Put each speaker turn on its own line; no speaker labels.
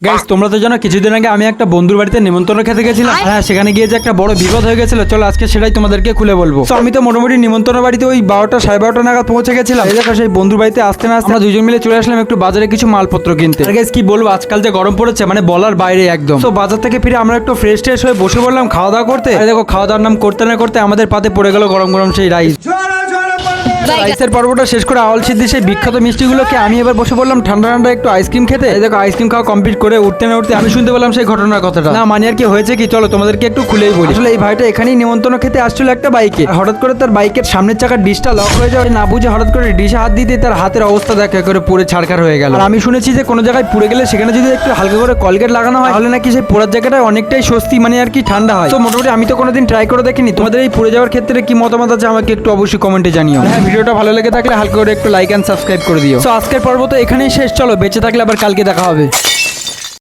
Guys তোমরা তো জানো কিছুদিন আগে আমি একটা বন্ধুর বাড়িতে নিমন্ত্রণ খেতে গেছিলাম। হ্যাঁ, সেখানে গিয়ে যে একটা বড় বিপদ হয়ে গেছিল, চলো আজকে সেটাই তোমাদেরকে খুলে বলবো। তো আমি তো মোটামুটি নিমন্ত্রণ বাড়িতে ওই 12টা 12:30 নাগাদ পৌঁছে গেছিলাম। এই দেখো সেই বন্ধুর বাড়িতে আসতে না আসতে আমরা দুজন মিলে চলে আসলাম একটু বাজারে কিছু মালপত্র কিনতে। আর গাইস কি বলবো, আজকাল যে গরম পড়েছে মানে বলার বাইরে একদম। তো বাজার থেকে ফিরে আমরা একটু ফ্রেশ হয়ে বসে পড়লাম খাওয়া দাওয়া করতে। আর দেখো খাওয়া দাওয়ার নাম করতে না করতে আমাদের পাতে পড়ে গেল গরম গরম সেই রাইস। রাইসের পর্বটা শেষ করে আওয়াল সিদ্ধি সেই বিখ্যাত মিষ্টিগুলোকে আমি এবার বসে পড়লাম ঠান্ডা ঠান্ডা একটু আইসক্রিম খেতে। এই দেখো আইসক্রিম খাওয়া কমপ্লিট করে উঠতে না উঠতে আমি শুনতে পেলাম সেই ঘটনার কথাটা। না মানে আর কি হয়েছে কি, চলো তোমাদেরকে একটু খুলেই বলি। আসলে এই ভাইটা এখানেই নিমন্ত্রণ খেতে আসছিল একটা বাইকে। হঠাৎ করে তার বাইকের সামনের চাকার ডিশটা লক হয়ে যাওয়া না বুঝে হঠাৎ করে ডিশে হাত দিতে তার হাতের অবস্থা দেখা করে পুরো ছাড়খাড় হয়ে গেল। আর আমি শুনেছি যে কোনো জায়গায় পুড়ে গেলে সেখানে যদি একটু হালকা করে কলগেট লাগানো হয় তাহলে নাকি সেই পোড়ার জায়গাটা অনেকটাই স্বস্তি মানে আর কি ঠান্ডা হয়। তো মোটামুটি আমি তো কোনোদিন ট্রাই করে দেখিনি। তোমাদের এই পুড়ে যাওয়ার ক্ষেত্রে কি মতামত আছে আমাকে একটু অবশ্যই কমেন্টে জানিও। হ্যাঁ, ভিডিওটা ভালো লেগে থাকলে হালকা করে একটু লাইক এন্ড সাবস্ক্রাইব করে দিও। তো আজকের পর্ব তো এখানেই শেষ, চলো বেঁচে থাকলে আবার কালকে দেখা হবে।